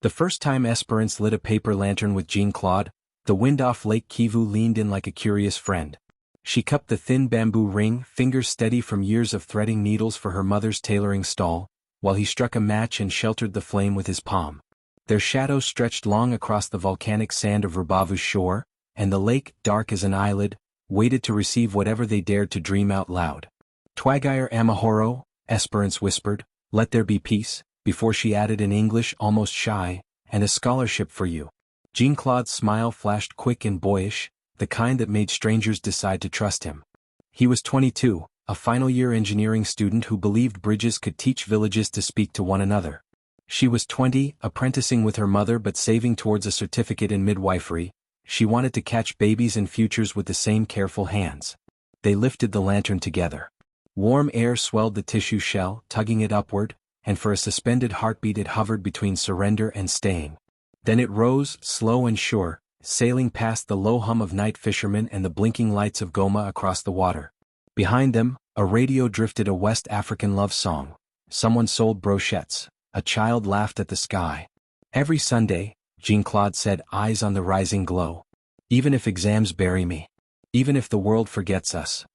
The first time Esperance lit a paper lantern with Jean-Claude, the wind off Lake Kivu leaned in like a curious friend. She cupped the thin bamboo ring, fingers steady from years of threading needles for her mother's tailoring stall, while he struck a match and sheltered the flame with his palm. Their shadows stretched long across the volcanic sand of Rubavu's shore, and the lake, dark as an eyelid, waited to receive whatever they dared to dream out loud. "Twagire Amahoro," Esperance whispered, "let there be peace," before she added in English almost shy, "and a scholarship for you." Jean-Claude's smile flashed quick and boyish, the kind that made strangers decide to trust him. He was 22, a final-year engineering student who believed bridges could teach villages to speak to one another. She was 20, apprenticing with her mother but saving towards a certificate in midwifery. She wanted to catch babies and futures with the same careful hands. They lifted the lantern together. Warm air swelled the tissue shell, tugging it upward, and for a suspended heartbeat it hovered between surrender and staying. Then it rose, slow and sure, sailing past the low hum of night fishermen and the blinking lights of Goma across the water. Behind them, a radio drifted a West African love song. Someone sold brochettes. A child laughed at the sky. "Every Sunday," Jean-Claude said, eyes on the rising glow. "Even if exams bury me. Even if the world forgets us."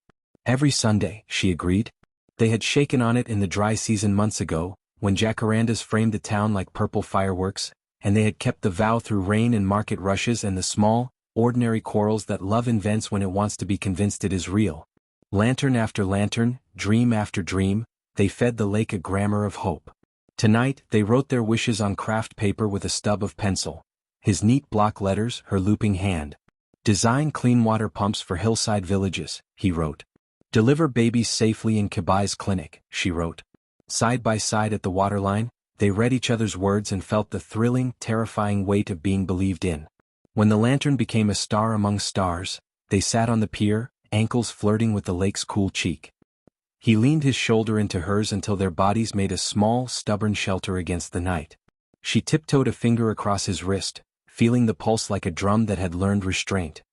"Every Sunday," she agreed. They had shaken on it in the dry season months ago, when jacarandas framed the town like purple fireworks, and they had kept the vow through rain and market rushes and the small, ordinary quarrels that love invents when it wants to be convinced it is real. Lantern after lantern, dream after dream, they fed the lake a grammar of hope. Tonight, they wrote their wishes on craft paper with a stub of pencil. His neat block letters, her looping hand. "Design clean water pumps for hillside villages," he wrote. "Deliver babies safely in Kabai's clinic," she wrote. Side by side at the waterline, they read each other's words and felt the thrilling, terrifying weight of being believed in. When the lantern became a star among stars, they sat on the pier, ankles flirting with the lake's cool cheek. He leaned his shoulder into hers until their bodies made a small, stubborn shelter against the night. She tiptoed a finger across his wrist, feeling the pulse like a drum that had learned restraint.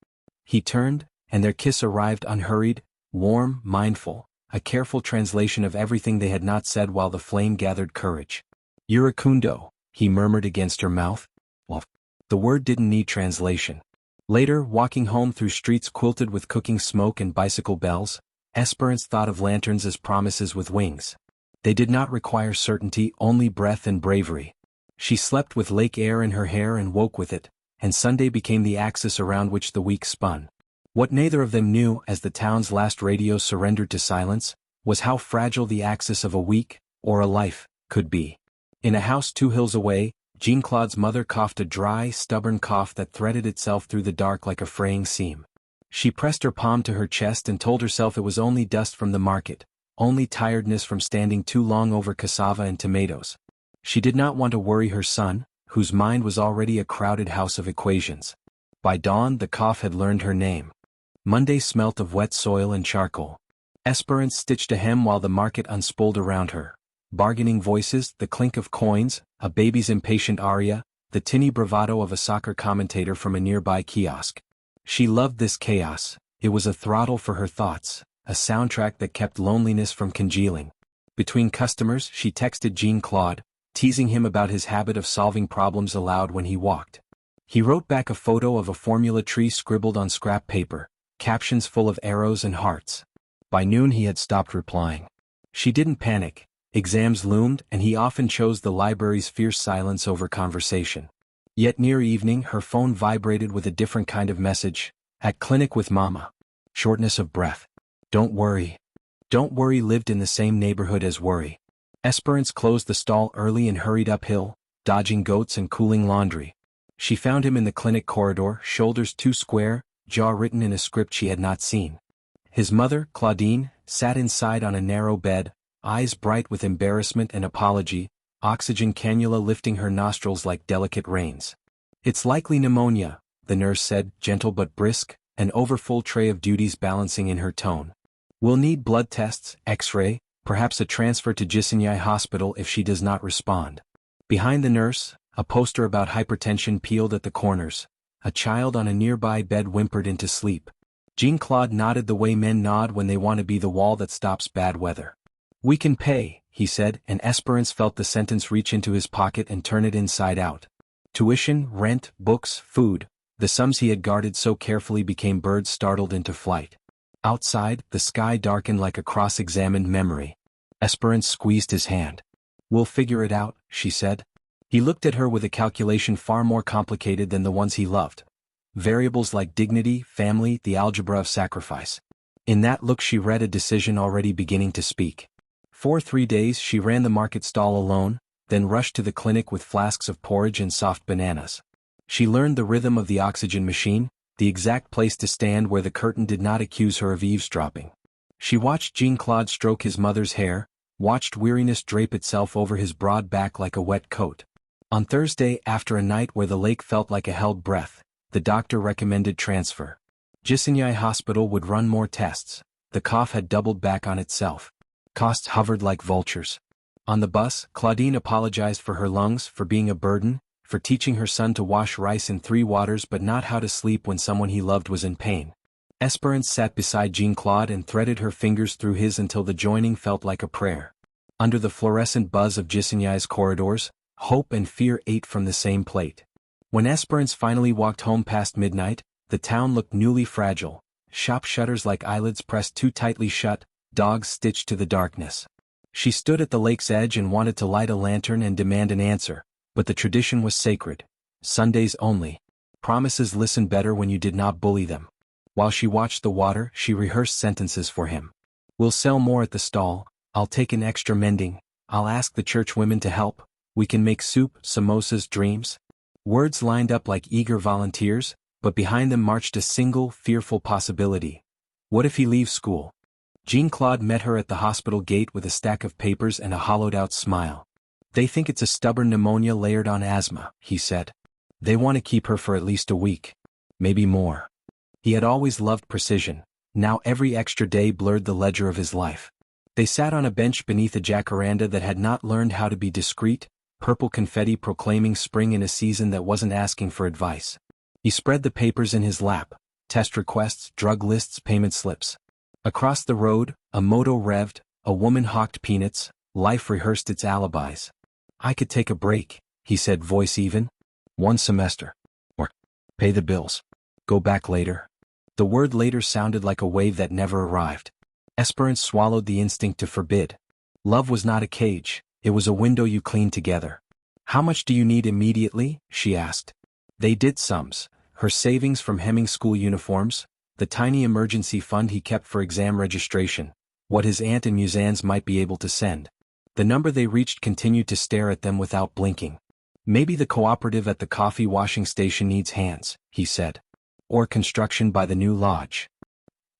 He turned, and their kiss arrived unhurried, warm, mindful, a careful translation of everything they had not said while the flame gathered courage. "Irakundo," he murmured against her mouth. Well, the word didn't need translation. Later, walking home through streets quilted with cooking smoke and bicycle bells, Esperance thought of lanterns as promises with wings. They did not require certainty, only breath and bravery. She slept with lake air in her hair and woke with it, and Sunday became the axis around which the week spun. What neither of them knew as the town's last radio surrendered to silence, was how fragile the axis of a week, or a life, could be. In a house 2 hills away, Jean-Claude's mother coughed a dry, stubborn cough that threaded itself through the dark like a fraying seam. She pressed her palm to her chest and told herself it was only dust from the market, only tiredness from standing too long over cassava and tomatoes. She did not want to worry her son, whose mind was already a crowded house of equations. By dawn the cough had learned her name. Monday smelt of wet soil and charcoal. Esperance stitched a hem while the market unspooled around her. Bargaining voices, the clink of coins, a baby's impatient aria, the tinny bravado of a soccer commentator from a nearby kiosk. She loved this chaos. It was a throttle for her thoughts, a soundtrack that kept loneliness from congealing. Between customers, she texted Jean-Claude, teasing him about his habit of solving problems aloud when he walked. He wrote back a photo of a formula tree scribbled on scrap paper, captions full of arrows and hearts. By noon he had stopped replying. She didn't panic. Exams loomed, and he often chose the library's fierce silence over conversation. Yet near evening her phone vibrated with a different kind of message. "At clinic with Mama." Shortness of breath. "Don't worry." Don't worry lived in the same neighborhood as worry. Esperance closed the stall early and hurried uphill, dodging goats and cooling laundry. She found him in the clinic corridor, shoulders too square, jaw written in a script she had not seen. His mother, Claudine, sat inside on a narrow bed, eyes bright with embarrassment and apology, oxygen cannula lifting her nostrils like delicate reins. "It's likely pneumonia," the nurse said, gentle but brisk, an overfull tray of duties balancing in her tone. "We'll need blood tests, X-ray, perhaps a transfer to Gisenyi Hospital if she does not respond." Behind the nurse, a poster about hypertension peeled at the corners. A child on a nearby bed whimpered into sleep. Jean-Claude nodded the way men nod when they want to be the wall that stops bad weather. "We can pay," he said, and Esperance felt the sentence reach into his pocket and turn it inside out. Tuition, rent, books, food, the sums he had guarded so carefully became birds startled into flight. Outside, the sky darkened like a cross-examined memory. Esperance squeezed his hand. "We'll figure it out," she said. He looked at her with a calculation far more complicated than the ones he loved. Variables like dignity, family, the algebra of sacrifice. In that look she read a decision already beginning to speak. For 3 days she ran the market stall alone, then rushed to the clinic with flasks of porridge and soft bananas. She learned the rhythm of the oxygen machine, the exact place to stand where the curtain did not accuse her of eavesdropping. She watched Jean-Claude stroke his mother's hair, watched weariness drape itself over his broad back like a wet coat. On Thursday, after a night where the lake felt like a held breath, the doctor recommended transfer. Gisenyi Hospital would run more tests. The cough had doubled back on itself. Costs hovered like vultures. On the bus, Claudine apologized for her lungs, for being a burden, for teaching her son to wash rice in 3 waters but not how to sleep when someone he loved was in pain. Esperance sat beside Jean-Claude and threaded her fingers through his until the joining felt like a prayer. Under the fluorescent buzz of Gisenyi's corridors, hope and fear ate from the same plate. When Esperance finally walked home past midnight, the town looked newly fragile, shop shutters like eyelids pressed too tightly shut, dogs stitched to the darkness. She stood at the lake's edge and wanted to light a lantern and demand an answer, but the tradition was sacred. Sundays only. Promises listened better when you did not bully them. While she watched the water, she rehearsed sentences for him. "We'll sell more at the stall, I'll take an extra mending, I'll ask the church women to help, we can make soup, samosas, dreams." Words lined up like eager volunteers, but behind them marched a single, fearful possibility. What if he leaves school? Jean-Claude met her at the hospital gate with a stack of papers and a hollowed-out smile. "They think it's a stubborn pneumonia layered on asthma," he said. "They want to keep her for at least a week. Maybe more." He had always loved precision. Now every extra day blurred the ledger of his life. They sat on a bench beneath a jacaranda that had not learned how to be discreet, purple confetti proclaiming spring in a season that wasn't asking for advice. He spread the papers in his lap, test requests, drug lists, payment slips. Across the road, a moto revved, a woman hawked peanuts, life rehearsed its alibis. "I could take a break," he said, voice even. "1 semester. Or pay the bills. Go back later." The word later sounded like a wave that never arrived. Esperance swallowed the instinct to forbid. Love was not a cage, it was a window you cleaned together. "How much do you need immediately?" she asked. They did sums, her savings from hemming school uniforms, the tiny emergency fund he kept for exam registration, what his aunt and Musan's might be able to send. The number they reached continued to stare at them without blinking. "Maybe the cooperative at the coffee washing station needs hands," he said. "Or construction by the new lodge."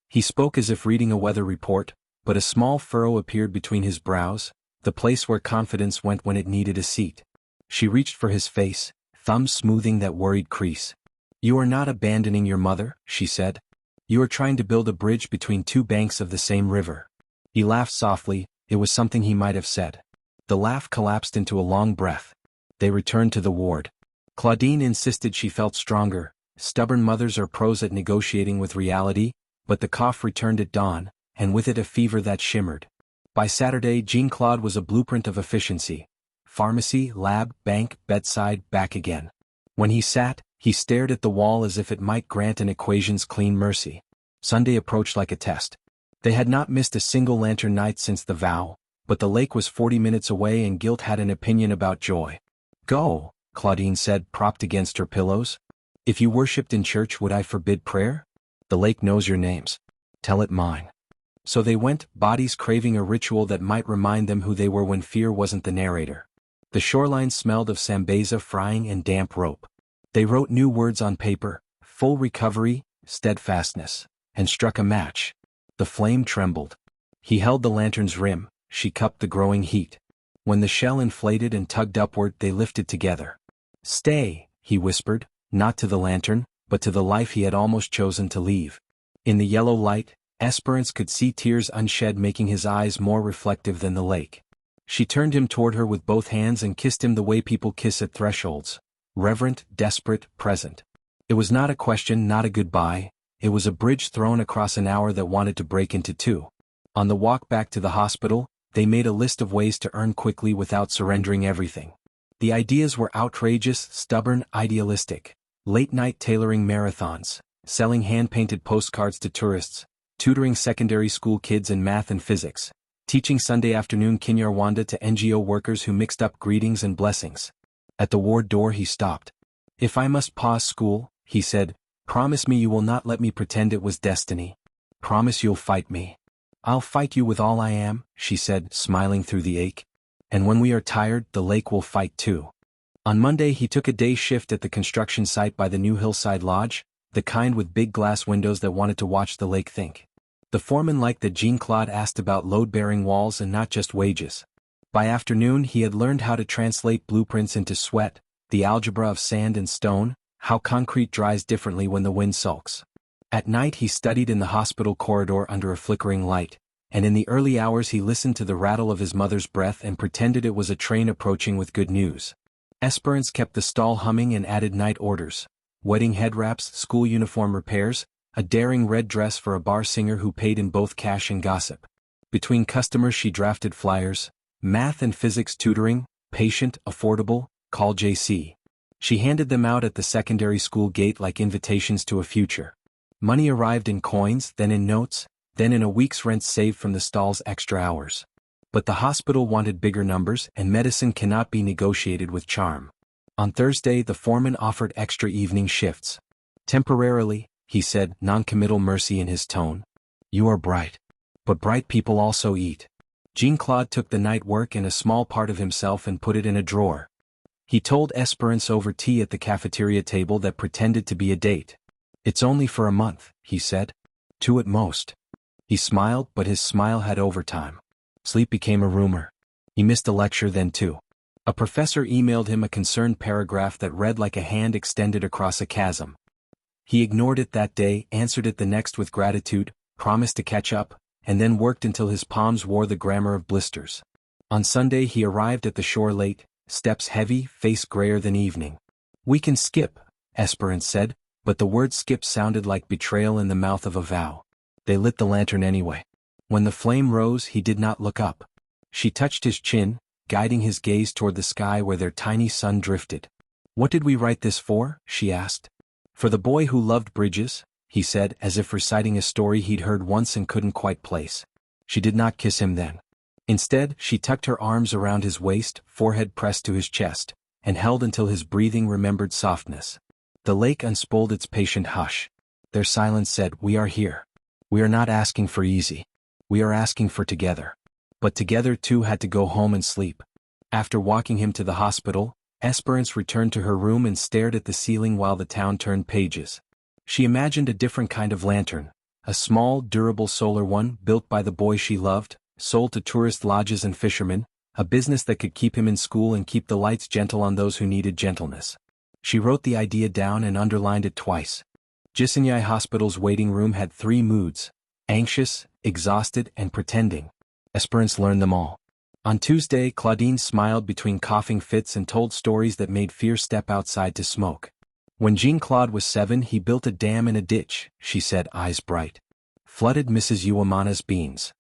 He spoke as if reading a weather report, but a small furrow appeared between his brows, the place where confidence went when it needed a seat. She reached for his face, thumbs smoothing that worried crease. "You are not abandoning your mother," she said. "You are trying to build a bridge between 2 banks of the same river." He laughed softly, it was something he might have said. The laugh collapsed into a long breath. They returned to the ward. Claudine insisted she felt stronger. Stubborn mothers are pros at negotiating with reality, but the cough returned at dawn, and with it a fever that shimmered. By Saturday, Jean-Claude was a blueprint of efficiency. Pharmacy, lab, bank, bedside, back again. When he sat, he stared at the wall as if it might grant an equation's clean mercy. Sunday approached like a test. They had not missed a single lantern night since the vow, but the lake was 40 minutes away and guilt had an opinion about joy. "Go," Claudine said, propped against her pillows. "If you worshipped in church, would I forbid prayer? The lake knows your names. Tell it mine." So they went, bodies craving a ritual that might remind them who they were when fear wasn't the narrator. The shoreline smelled of sambeza frying and damp rope. They wrote new words on paper, full recovery, steadfastness, and struck a match. The flame trembled. He held the lantern's rim, she cupped the growing heat. When the shell inflated and tugged upward, they lifted together. "Stay," he whispered, not to the lantern, but to the life he had almost chosen to leave. In the yellow light, Esperance could see tears unshed making his eyes more reflective than the lake. She turned him toward her with both hands and kissed him the way people kiss at thresholds. Reverent, desperate, present. It was not a question, not a goodbye, it was a bridge thrown across an hour that wanted to break into 2. On the walk back to the hospital, they made a list of ways to earn quickly without surrendering everything. The ideas were outrageous, stubborn, idealistic. Late-night tailoring marathons, selling hand-painted postcards to tourists, tutoring secondary school kids in math and physics, teaching Sunday afternoon Kinyarwanda to NGO workers who mixed up greetings and blessings. At the ward door he stopped. "If I must pause school," he said, "promise me you will not let me pretend it was destiny. Promise you'll fight me." "I'll fight you with all I am," she said, smiling through the ache. "And when we are tired, the lake will fight too." On Monday he took a day shift at the construction site by the new hillside lodge, the kind with big glass windows that wanted to watch the lake think. The foreman liked that Jean-Claude asked about load-bearing walls and not just wages. By afternoon he had learned how to translate blueprints into sweat, the algebra of sand and stone, how concrete dries differently when the wind sulks. At night he studied in the hospital corridor under a flickering light, and in the early hours he listened to the rattle of his mother's breath and pretended it was a train approaching with good news. Esperance kept the stall humming and added night orders: wedding head wraps, school uniform repairs, a daring red dress for a bar singer who paid in both cash and gossip. Between customers she drafted flyers: math and physics tutoring, patient, affordable, call JC. She handed them out at the secondary school gate like invitations to a future. Money arrived in coins, then in notes, then in a week's rent saved from the stall's extra hours. But the hospital wanted bigger numbers, and medicine cannot be negotiated with charm. On Thursday the foreman offered extra evening shifts. "Temporarily," he said, non-committal mercy in his tone. "You are bright. But bright people also eat." Jean-Claude took the night work and a small part of himself and put it in a drawer. He told Esperance over tea at the cafeteria table that pretended to be a date. "It's only for a month," he said. "Two at most." He smiled, but his smile had overtime. Sleep became a rumor. He missed a lecture then too. A professor emailed him a concerned paragraph that read like a hand extended across a chasm. He ignored it that day, answered it the next with gratitude, promised to catch up, and then worked until his palms wore the grammar of blisters. On Sunday he arrived at the shore late, steps heavy, face grayer than evening. "We can skip," Esperance said, but the word skip sounded like betrayal in the mouth of a vow. They lit the lantern anyway. When the flame rose he did not look up. She touched his chin, guiding his gaze toward the sky where their tiny sun drifted. "What did we write this for?" she asked. "For the boy who loved bridges," he said, as if reciting a story he'd heard once and couldn't quite place. She did not kiss him then. Instead, she tucked her arms around his waist, forehead pressed to his chest, and held until his breathing remembered softness. The lake unspooled its patient hush. Their silence said, "We are here. We are not asking for easy. We are asking for together." But together too had to go home and sleep. After walking him to the hospital, Esperance returned to her room and stared at the ceiling while the town turned pages. She imagined a different kind of lantern, a small, durable solar one built by the boy she loved, sold to tourist lodges and fishermen, a business that could keep him in school and keep the lights gentle on those who needed gentleness. She wrote the idea down and underlined it twice. Jisinyai Hospital's waiting room had 3 moods: anxious, exhausted, and pretending. Esperance learned them all. On Tuesday, Claudine smiled between coughing fits and told stories that made fear step outside to smoke. When Jean-Claude was 7 he built a dam in a ditch, she said, eyes bright. Flooded Mrs. Uwamana's beans.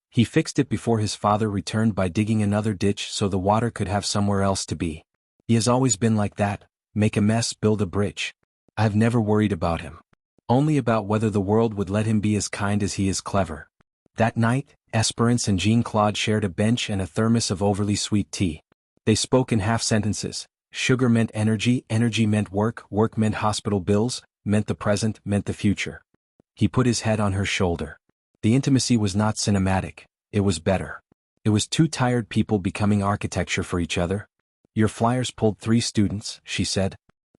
He fixed it before his father returned by digging another ditch so the water could have somewhere else to be. He has always been like that: make a mess, build a bridge. I've never worried about him. Only about whether the world would let him be as kind as he is clever. That night, Esperance and Jean-Claude shared a bench and a thermos of overly sweet tea. They spoke in half sentences. Sugar meant energy, energy meant work, work meant hospital bills, meant the present, meant the future. He put his head on her shoulder. The intimacy was not cinematic, it was better. It was 2 tired people becoming architecture for each other. "Your flyers pulled 3 students," she said.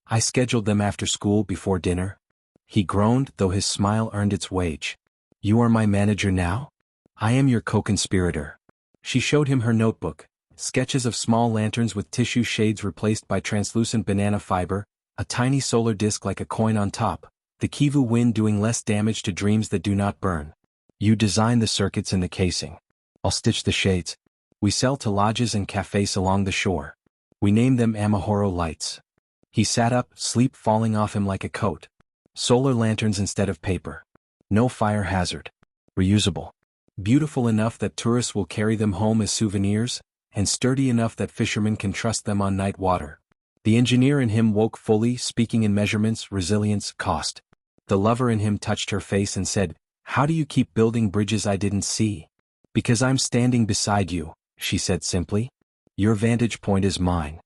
"I scheduled them after school before dinner." He groaned, though his smile earned its wage. "You are my manager now? I am your co-conspirator." She showed him her notebook, sketches of small lanterns with tissue shades replaced by translucent banana fiber, a tiny solar disk like a coin on top, the Kivu wind doing less damage to dreams that do not burn. "You design the circuits and the casing. I'll stitch the shades. We sell to lodges and cafes along the shore. We name them Amahoro lights." He sat up, sleep falling off him like a coat. Solar lanterns instead of paper. No fire hazard. Reusable. Beautiful enough that tourists will carry them home as souvenirs, and sturdy enough that fishermen can trust them on night water. The engineer in him woke fully, speaking in measurements, resilience, cost. The lover in him touched her face and said, "How do you keep building bridges I didn't see?" "Because I'm standing beside you," she said simply. "Your vantage point is mine."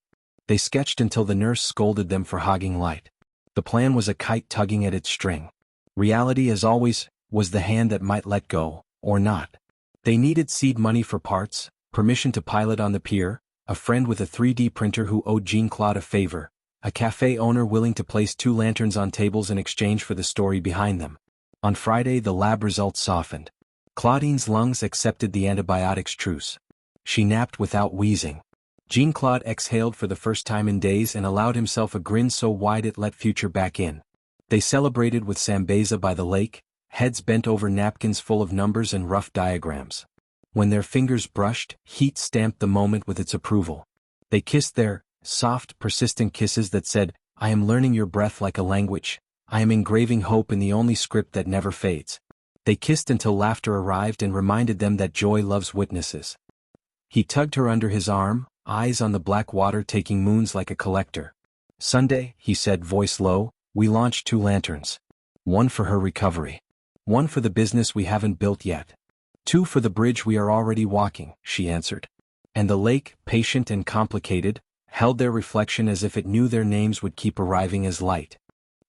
They sketched until the nurse scolded them for hogging light. The plan was a kite tugging at its string. Reality, as always, was the hand that might let go, or not. They needed seed money for parts, permission to pilot on the pier, a friend with a 3D printer who owed Jean-Claude a favor, a cafe owner willing to place 2 lanterns on tables in exchange for the story behind them. On Friday the lab results softened. Claudine's lungs accepted the antibiotics truce. She napped without wheezing. Jean-Claude exhaled for the first time in days and allowed himself a grin so wide it let future back in. They celebrated with Sambeza by the lake, heads bent over napkins full of numbers and rough diagrams. When their fingers brushed, heat stamped the moment with its approval. They kissed their soft, persistent kisses that said, "I am learning your breath like a language. I am engraving hope in the only script that never fades." They kissed until laughter arrived and reminded them that joy loves witnesses. He tugged her under his arm, eyes on the black water taking moons like a collector. "Sunday," he said, voice low, "we launched 2 lanterns. 1 for her recovery. 1 for the business we haven't built yet. 2 for the bridge we are already walking," she answered. And the lake, patient and complicated, held their reflection as if it knew their names would keep arriving as light.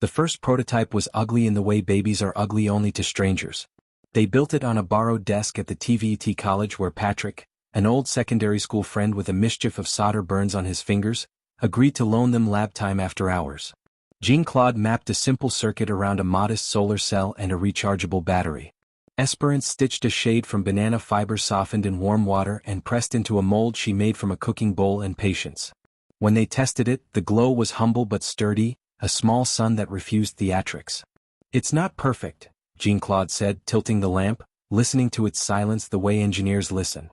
The first prototype was ugly in the way babies are ugly only to strangers. They built it on a borrowed desk at the TVET college where Patrick, an old secondary school friend with a mischief of solder burns on his fingers, agreed to loan them lab time after hours. Jean-Claude mapped a simple circuit around a modest solar cell and a rechargeable battery. Esperance stitched a shade from banana fiber softened in warm water and pressed into a mold she made from a cooking bowl and patience. When they tested it, the glow was humble but sturdy, a small sun that refused theatrics. "It's not perfect," Jean-Claude said, tilting the lamp, listening to its silence the way engineers listen.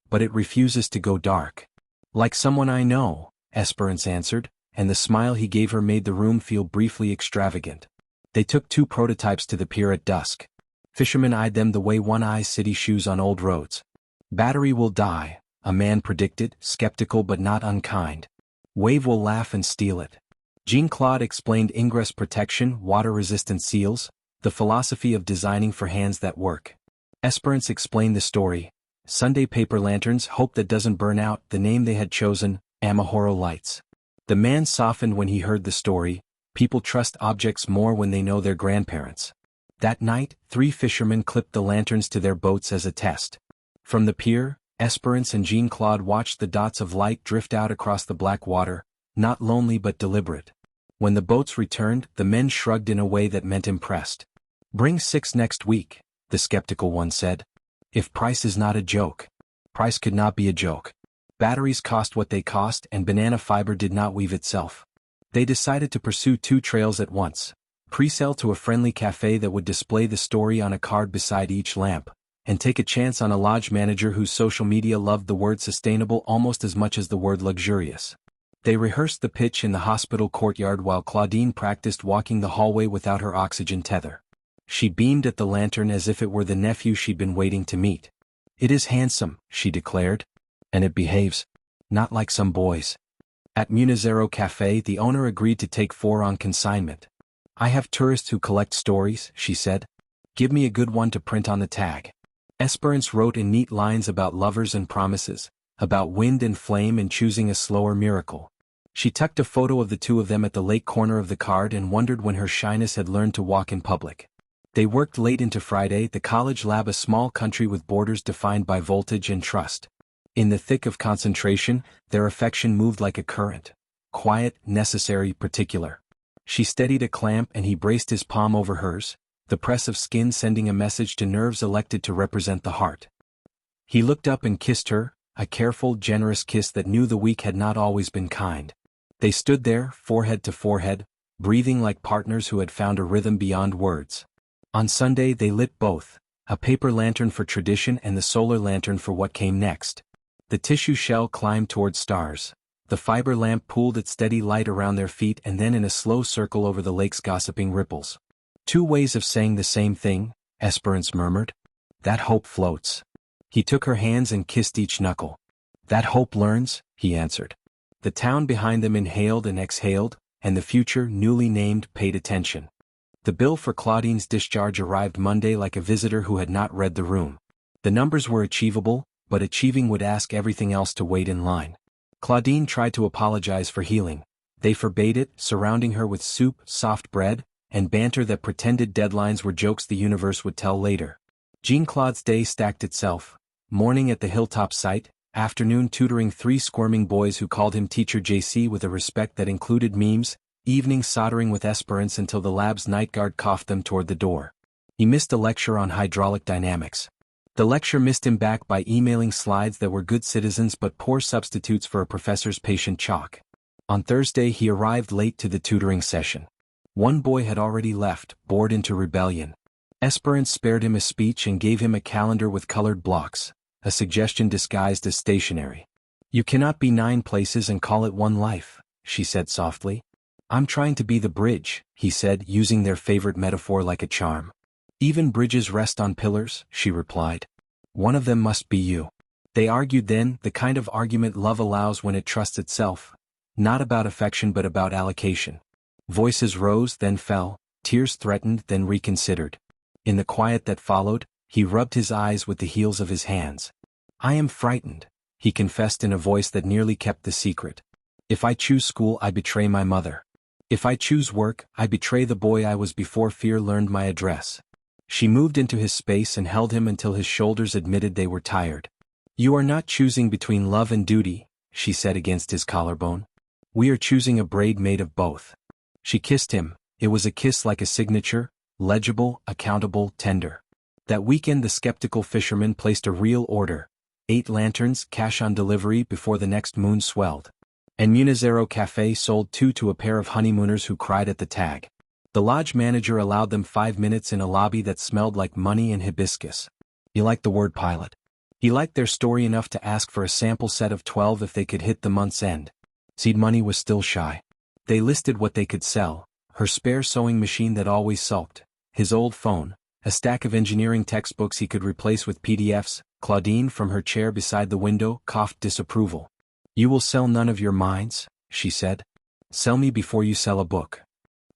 "But it refuses to go dark." "Like someone I know," Esperance answered, and the smile he gave her made the room feel briefly extravagant. They took 2 prototypes to the pier at dusk. Fishermen eyed them the way one eyes city shoes on old roads. "Battery will die," a man predicted, skeptical but not unkind. "Wave will laugh and steal it." Jean-Claude explained ingress protection, water-resistant seals, the philosophy of designing for hands that work. Esperance explained the story. Sunday paper lanterns, hope that doesn't burn out, the name they had chosen, Amahoro lights. The man softened when he heard the story. People trust objects more when they know their grandparents. That night, 3 fishermen clipped the lanterns to their boats as a test. From the pier, Esperance and Jean-Claude watched the dots of light drift out across the black water, not lonely but deliberate. When the boats returned, the men shrugged in a way that meant impressed. "Bring 6 next week," the skeptical one said. If price is not a joke. Price could not be a joke. Batteries cost what they cost and banana fiber did not weave itself. They decided to pursue 2 trails at once. Pre-sell to a friendly cafe that would display the story on a card beside each lamp, and take a chance on a lodge manager whose social media loved the word sustainable almost as much as the word luxurious. They rehearsed the pitch in the hospital courtyard while Claudine practiced walking the hallway without her oxygen tether. She beamed at the lantern as if it were the nephew she'd been waiting to meet. "It is handsome," she declared. "And it behaves. Not like some boys." At Munizero Cafe the owner agreed to take 4 on consignment. "I have tourists who collect stories," she said. "Give me a good one to print on the tag." Esperance wrote in neat lines about lovers and promises, about wind and flame and choosing a slower miracle. She tucked a photo of the 2 of them at the lake corner of the card and wondered when her shyness had learned to walk in public. They worked late into Friday, the college lab a small country with borders defined by voltage and trust. In the thick of concentration, their affection moved like a current. Quiet, necessary, particular. She steadied a clamp and he braced his palm over hers, the press of skin sending a message to nerves elected to represent the heart. He looked up and kissed her, a careful, generous kiss that knew the week had not always been kind. They stood there, forehead to forehead, breathing like partners who had found a rhythm beyond words. On Sunday they lit both, a paper lantern for tradition and the solar lantern for what came next. The tissue shell climbed toward stars. The fiber lamp pooled its steady light around their feet and then in a slow circle over the lake's gossiping ripples. 2 ways of saying the same thing, Esperance murmured. "That hope floats." He took her hands and kissed each knuckle. That hope learns, he answered. The town behind them inhaled and exhaled, and the future, newly named, paid attention. The bill for Claudine's discharge arrived Monday like a visitor who had not read the room. The numbers were achievable, but achieving would ask everything else to wait in line. Claudine tried to apologize for healing. They forbade it, surrounding her with soup, soft bread, and banter that pretended deadlines were jokes the universe would tell later. Jean-Claude's day stacked itself. Morning at the hilltop site, afternoon tutoring 3 squirming boys who called him Teacher JC with a respect that included memes, evening soldering with Esperance until the lab's night guard coughed them toward the door. He missed a lecture on hydraulic dynamics. The lecture missed him back by emailing slides that were good citizens but poor substitutes for a professor's patient chalk. On Thursday he arrived late to the tutoring session. One boy had already left, bored into rebellion. Esperance spared him a speech and gave him a calendar with colored blocks, a suggestion disguised as stationery. "You cannot be 9 places and call it one life," she said softly. "I'm trying to be the bridge," he said, using their favorite metaphor like a charm. "Even bridges rest on pillars," she replied. "One of them must be you." They argued then, the kind of argument love allows when it trusts itself. Not about affection but about allocation. Voices rose, then fell, tears threatened, then reconsidered. In the quiet that followed, he rubbed his eyes with the heels of his hands. "I am frightened," he confessed in a voice that nearly kept the secret. "If I choose school, I betray my mother. If I choose work, I betray the boy I was before fear learned my address." She moved into his space and held him until his shoulders admitted they were tired. "You are not choosing between love and duty," she said against his collarbone. "We are choosing a braid made of both." She kissed him. It was a kiss like a signature, legible, accountable, tender. That weekend the skeptical fisherman placed a real order. 8 lanterns, cash on delivery before the next moon swelled. And Munizero Café sold 2 to a pair of honeymooners who cried at the tag. The lodge manager allowed them 5 minutes in a lobby that smelled like money and hibiscus. He liked the word pilot. He liked their story enough to ask for a sample set of 12 if they could hit the month's end. Seed money was still shy. They listed what they could sell: her spare sewing machine that always sulked, his old phone, a stack of engineering textbooks he could replace with PDFs. Claudine, from her chair beside the window, coughed disapproval. "You will sell none of your minds," she said. "Sell me before you sell a book."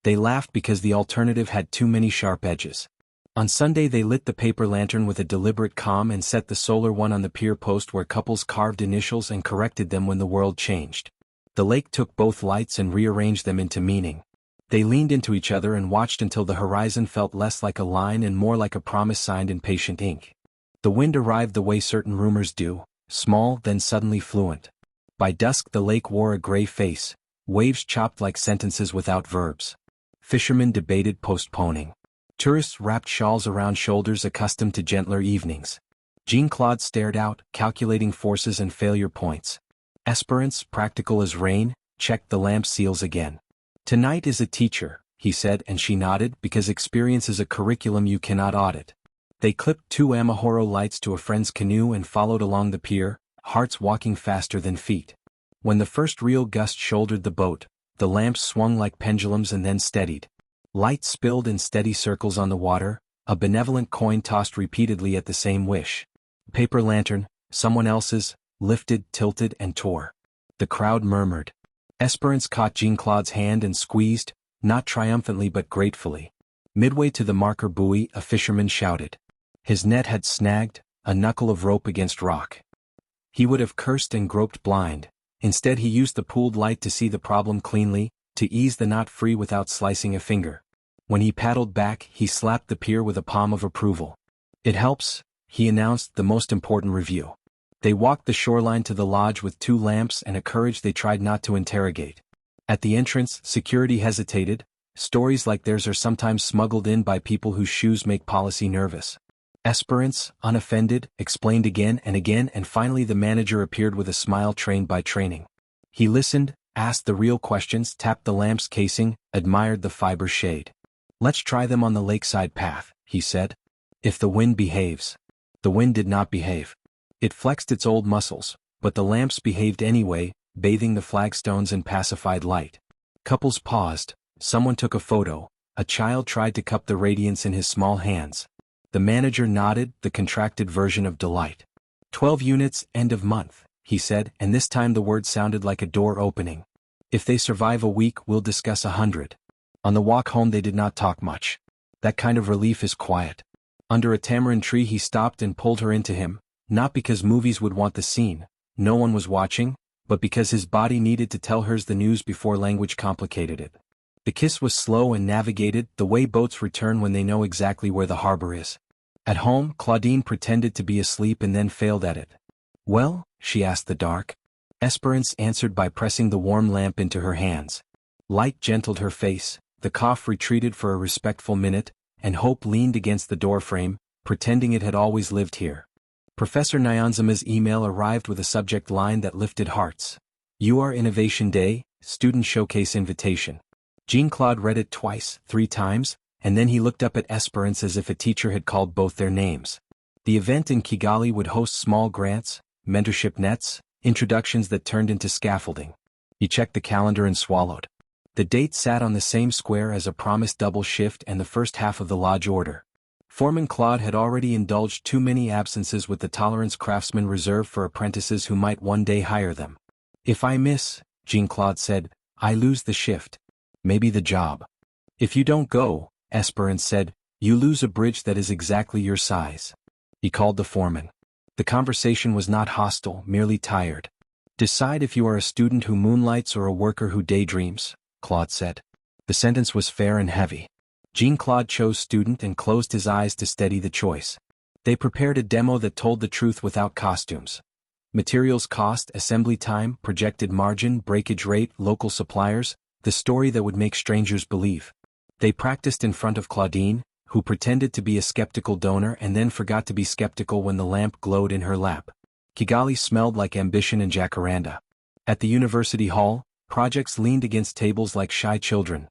They laughed because the alternative had too many sharp edges. On Sunday they lit the paper lantern with a deliberate calm and set the solar one on the pier post where couples carved initials and corrected them when the world changed. The lake took both lights and rearranged them into meaning. They leaned into each other and watched until the horizon felt less like a line and more like a promise signed in patient ink. The wind arrived the way certain rumors do, small then suddenly fluent. By dusk the lake wore a gray face, waves chopped like sentences without verbs. Fishermen debated postponing. Tourists wrapped shawls around shoulders accustomed to gentler evenings. Jean-Claude stared out, calculating forces and failure points. Esperance, practical as rain, checked the lamp seals again. "Tonight is a teacher," he said, and she nodded, because experience is a curriculum you cannot audit. They clipped 2 Amahoro lights to a friend's canoe and followed along the pier, hearts walking faster than feet. When the first real gust shouldered the boat, the lamps swung like pendulums and then steadied. Light spilled in steady circles on the water, a benevolent coin tossed repeatedly at the same wish. Paper lantern, someone else's, lifted, tilted, and tore. The crowd murmured. Esperance caught Jean-Claude's hand and squeezed, not triumphantly but gratefully. Midway to the marker buoy, a fisherman shouted. His net had snagged, a knuckle of rope against rock. He would have cursed and groped blind. Instead he used the pooled light to see the problem cleanly, to ease the knot free without slicing a finger. When he paddled back, he slapped the pier with a palm of approval. "It helps," he announced, "the most important review." They walked the shoreline to the lodge with 2 lamps and a courage they tried not to interrogate. At the entrance, security hesitated. Stories like theirs are sometimes smuggled in by people whose shoes make policy nervous. Esperance, unoffended, explained again, and finally the manager appeared with a smile trained by training. He listened, asked the real questions, tapped the lamp's casing, admired the fiber shade. "Let's try them on the lakeside path," he said. "If the wind behaves." The wind did not behave. It flexed its old muscles, but the lamps behaved anyway, bathing the flagstones in pacified light. Couples paused, someone took a photo, a child tried to cup the radiance in his small hands. The manager nodded, the contracted version of delight. 12 units, end of month, he said, and this time the word sounded like a door opening. If they survive a week, we'll discuss 100. On the walk home they did not talk much. That kind of relief is quiet. Under a tamarind tree he stopped and pulled her into him, not because movies would want the scene, no one was watching, but because his body needed to tell her the news before language complicated it. The kiss was slow and navigated, the way boats return when they know exactly where the harbor is. At home, Claudine pretended to be asleep and then failed at it. Well? She asked the dark. Esperance answered by pressing the warm lamp into her hands. Light gentled her face, the cough retreated for a respectful minute, and hope leaned against the doorframe, pretending it had always lived here. Professor Nyanzama's email arrived with a subject line that lifted hearts. UR Innovation Day, Student Showcase Invitation. Jean-Claude read it twice, 3 times, and then he looked up at Esperance as if a teacher had called both their names. The event in Kigali would host small grants, mentorship nets, introductions that turned into scaffolding. He checked the calendar and swallowed. The date sat on the same square as a promised double shift and the first half of the lodge order. Foreman Claude had already indulged too many absences with the tolerance craftsmen reserved for apprentices who might one day hire them. If I miss, Jean-Claude said, I lose the shift. Maybe the job. If you don't go, Esperance said, you lose a bridge that is exactly your size. He called the foreman. The conversation was not hostile, merely tired. Decide if you are a student who moonlights or a worker who daydreams, Claude said. The sentence was fair and heavy. Jean-Claude chose student and closed his eyes to steady the choice. They prepared a demo that told the truth without costumes. Materials cost, assembly time, projected margin, breakage rate, local suppliers, the story that would make strangers believe. They practiced in front of Claudine, who pretended to be a skeptical donor and then forgot to be skeptical when the lamp glowed in her lap. Kigali smelled like ambition and jacaranda. At the university hall, projects leaned against tables like shy children.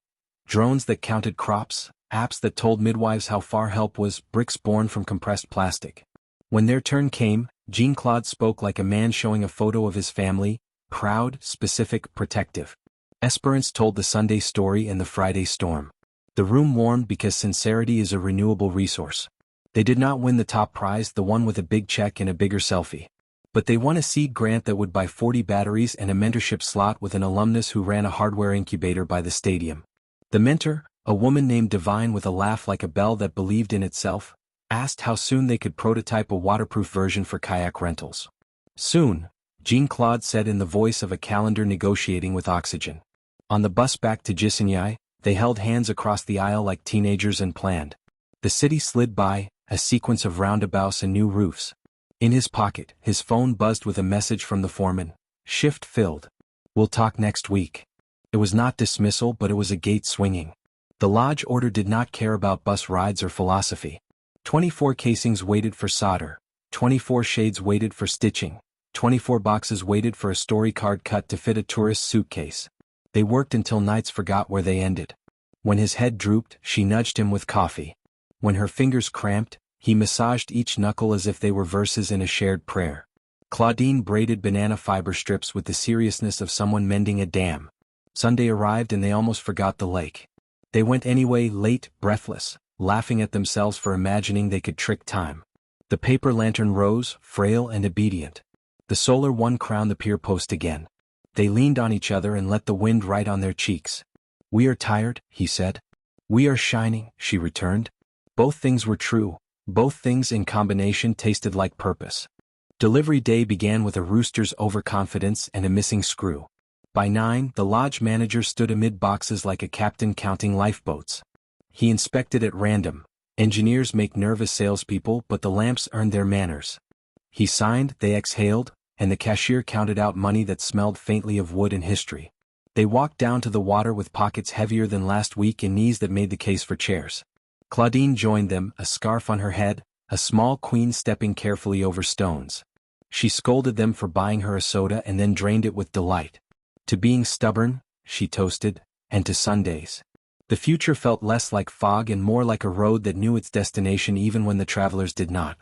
Drones that counted crops, apps that told midwives how far help was, bricks born from compressed plastic. When their turn came, Jean-Claude spoke like a man showing a photo of his family, proud, specific, protective. Esperance told the Sunday story and the Friday storm. The room warmed because sincerity is a renewable resource. They did not win the top prize, the one with a big check and a bigger selfie. But they won a seed grant that would buy 40 batteries and a mentorship slot with an alumnus who ran a hardware incubator by the stadium. The mentor, a woman named Divine with a laugh like a bell that believed in itself, asked how soon they could prototype a waterproof version for kayak rentals. Soon, Jean-Claude said in the voice of a calendar negotiating with oxygen. On the bus back to Gisenyi, they held hands across the aisle like teenagers and planned. The city slid by, a sequence of roundabouts and new roofs. In his pocket, his phone buzzed with a message from the foreman. Shift filled. We'll talk next week. It was not dismissal, but it was a gate swinging. The lodge order did not care about bus rides or philosophy. 24 casings waited for solder. 24 shades waited for stitching. 24 boxes waited for a story card cut to fit a tourist's suitcase. They worked until nights forgot where they ended. When his head drooped, she nudged him with coffee. When her fingers cramped, he massaged each knuckle as if they were verses in a shared prayer. Claudine braided banana fiber strips with the seriousness of someone mending a dam. Sunday arrived and they almost forgot the lake. They went anyway, late, breathless, laughing at themselves for imagining they could trick time. The paper lantern rose, frail and obedient. The solar one crowned the pier post again. They leaned on each other and let the wind ride on their cheeks. We are tired, he said. We are shining, she returned. Both things were true. Both things in combination tasted like purpose. Delivery day began with a rooster's overconfidence and a missing screw. By 9, the lodge manager stood amid boxes like a captain counting lifeboats. He inspected at random. Engineers make nervous salespeople, but the lamps earned their manners. He signed, they exhaled, and the cashier counted out money that smelled faintly of wood and history. They walked down to the water with pockets heavier than last week and knees that made the case for chairs. Claudine joined them, a scarf on her head, a small queen stepping carefully over stones. She scolded them for buying her a soda and then drained it with delight. To being stubborn, she toasted, and to Sundays. The future felt less like fog and more like a road that knew its destination even when the travelers did not.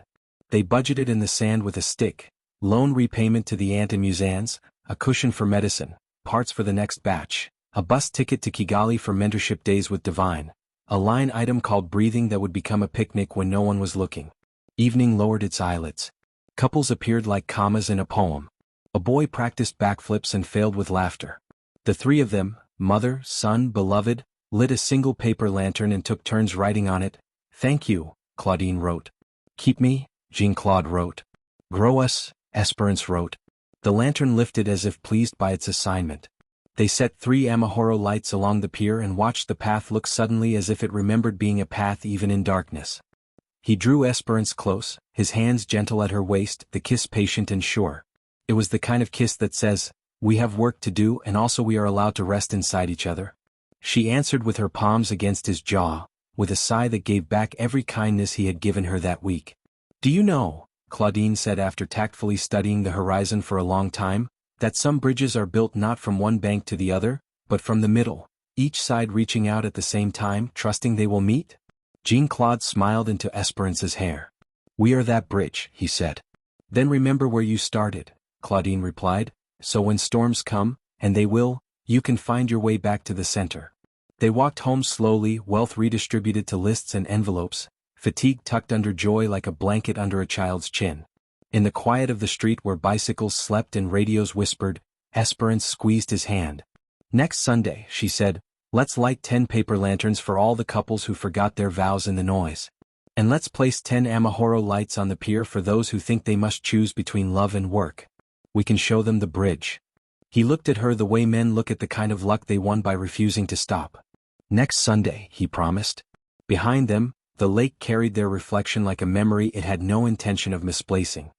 They budgeted in the sand with a stick, loan repayment to the aunt and musannes, a cushion for medicine, parts for the next batch, a bus ticket to Kigali for mentorship days with Divine, a line item called breathing that would become a picnic when no one was looking. Evening lowered its eyelids. Couples appeared like commas in a poem. A boy practiced backflips and failed with laughter. The three of them, mother, son, beloved, lit a single paper lantern and took turns writing on it. "Thank you," Claudine wrote. "Keep me," Jean-Claude wrote. "Grow us," Esperance wrote. The lantern lifted as if pleased by its assignment. They set 3 Amahoro lights along the pier and watched the path look suddenly as if it remembered being a path even in darkness. He drew Esperance close, his hands gentle at her waist, the kiss patient and sure. It was the kind of kiss that says, "We have work to do and also we are allowed to rest inside each other." She answered with her palms against his jaw, with a sigh that gave back every kindness he had given her that week. "Do you know," Claudine said after tactfully studying the horizon for a long time, "that some bridges are built not from one bank to the other, but from the middle, each side reaching out at the same time, trusting they will meet?" Jean-Claude smiled into Esperance's hair. "We are that bridge," he said. "Then remember where you started," Claudine replied, "so when storms come, and they will, you can find your way back to the center." They walked home slowly, wealth redistributed to lists and envelopes, fatigue tucked under joy like a blanket under a child's chin. In the quiet of the street where bicycles slept and radios whispered, Esperance squeezed his hand. "Next Sunday," she said, "let's light 10 paper lanterns for all the couples who forgot their vows in the noise. And let's place 10 Amahoro lights on the pier for those who think they must choose between love and work. We can show them the bridge." He looked at her the way men look at the kind of luck they won by refusing to stop. "Next Sunday," he promised. Behind them, the lake carried their reflection like a memory it had no intention of misplacing.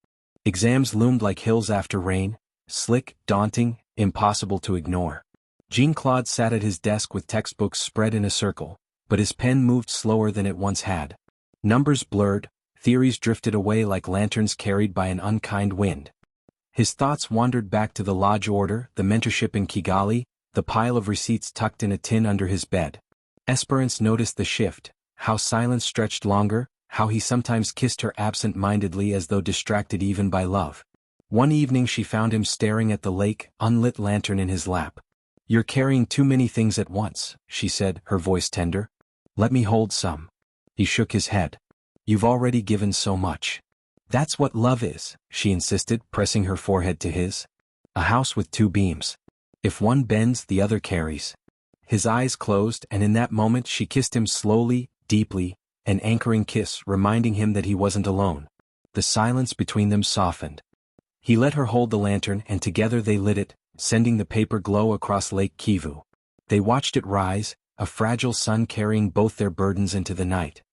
Exams loomed like hills after rain, slick, daunting, impossible to ignore. Jean-Claude sat at his desk with textbooks spread in a circle, but his pen moved slower than it once had. Numbers blurred, theories drifted away like lanterns carried by an unkind wind. His thoughts wandered back to the lodge order, the mentorship in Kigali, the pile of receipts tucked in a tin under his bed. Esperance noticed the shift, how silence stretched longer, how he sometimes kissed her absent-mindedly as though distracted even by love. One evening she found him staring at the lake, unlit lantern in his lap. "You're carrying too many things at once," she said, her voice tender. "Let me hold some." He shook his head. "You've already given so much." "That's what love is," she insisted, pressing her forehead to his. "A house with 2 beams. If one bends, the other carries." His eyes closed, and in that moment she kissed him slowly, deeply, an anchoring kiss reminding him that he wasn't alone. The silence between them softened. He let her hold the lantern and together they lit it, sending the paper glow across Lake Kivu. They watched it rise, a fragile sun carrying both their burdens into the night.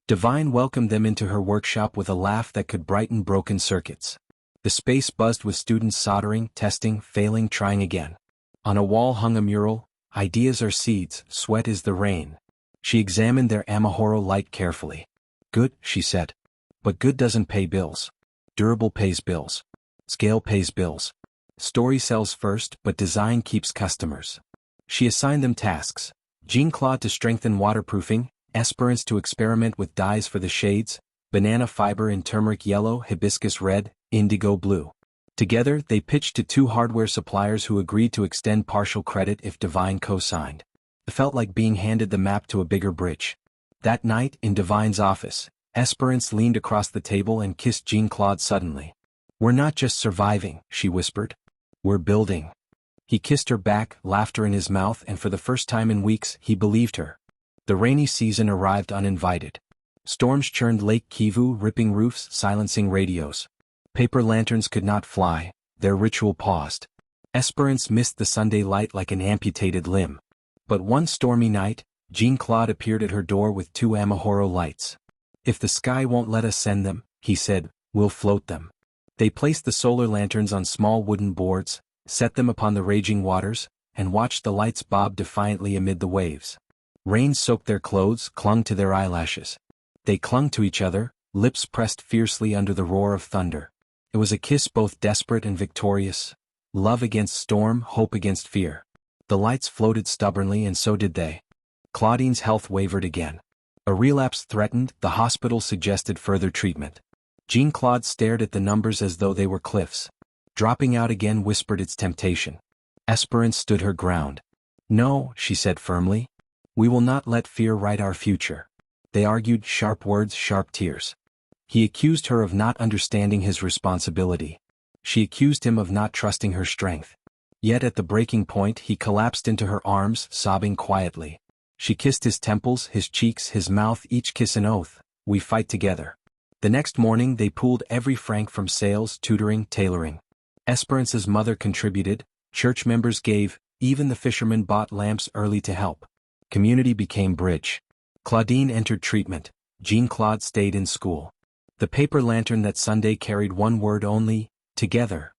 Divine welcomed them into her workshop with a laugh that could brighten broken circuits. The space buzzed with students soldering, testing, failing, trying again. On a wall hung a mural, "Ideas are seeds, sweat is the rain." She examined their Amahoro light carefully. "Good," she said. "But good doesn't pay bills. Durable pays bills. Scale pays bills. Story sells first, but design keeps customers." She assigned them tasks. Jean-Claude to strengthen waterproofing, Esperance to experiment with dyes for the shades, banana fiber in turmeric yellow, hibiscus red, indigo blue. Together, they pitched to 2 hardware suppliers who agreed to extend partial credit if Divine co-signed. It felt like being handed the map to a bigger bridge. That night, in Divine's office, Esperance leaned across the table and kissed Jean-Claude suddenly. "We're not just surviving," she whispered. "We're building." He kissed her back, laughter in his mouth, and for the first time in weeks, he believed her. The rainy season arrived uninvited. Storms churned Lake Kivu, ripping roofs, silencing radios. Paper lanterns could not fly, their ritual paused. Esperance missed the Sunday light like an amputated limb. But one stormy night, Jean-Claude appeared at her door with 2 Amahoro lights. "If the sky won't let us send them," he said, "we'll float them." They placed the solar lanterns on small wooden boards, set them upon the raging waters, and watched the lights bob defiantly amid the waves. Rain soaked their clothes, clung to their eyelashes. They clung to each other, lips pressed fiercely under the roar of thunder. It was a kiss both desperate and victorious. Love against storm, hope against fear. The lights floated stubbornly and so did they. Claudine's health wavered again. A relapse threatened, the hospital suggested further treatment. Jean-Claude stared at the numbers as though they were cliffs. Dropping out again whispered its temptation. Esperance stood her ground. "No," she said firmly. "We will not let fear write our future." They argued, sharp words, sharp tears. He accused her of not understanding his responsibility. She accused him of not trusting her strength. Yet at the breaking point he collapsed into her arms, sobbing quietly. She kissed his temples, his cheeks, his mouth, each kiss an oath, "We fight together." The next morning they pooled every franc from sales, tutoring, tailoring. Esperance's mother contributed, church members gave, even the fishermen bought lamps early to help. Community became bridge. Claudine entered treatment. Jean-Claude stayed in school. The paper lantern that Sunday carried one word only: together.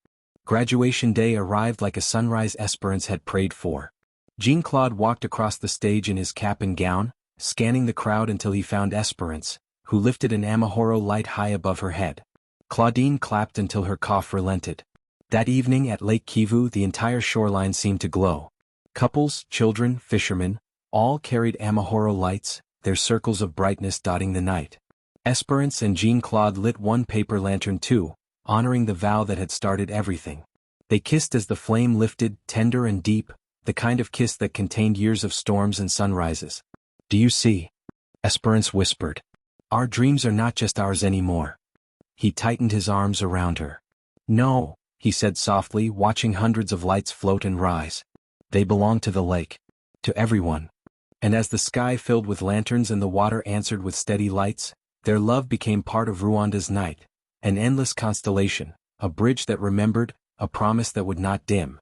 Graduation day arrived like a sunrise Esperance had prayed for. Jean-Claude walked across the stage in his cap and gown, scanning the crowd until he found Esperance, who lifted an Amahoro light high above her head. Claudine clapped until her cough relented. That evening at Lake Kivu the entire shoreline seemed to glow. Couples, children, fishermen, all carried Amahoro lights, their circles of brightness dotting the night. Esperance and Jean-Claude lit one paper lantern too, honoring the vow that had started everything. They kissed as the flame lifted, tender and deep, the kind of kiss that contained years of storms and sunrises. "Do you see?" Esperance whispered. "Our dreams are not just ours anymore." He tightened his arms around her. "No," he said softly, watching hundreds of lights float and rise. "They belong to the lake. To everyone." And as the sky filled with lanterns and the water answered with steady lights, their love became part of Rwanda's night, an endless constellation, a bridge that remembered, a promise that would not dim.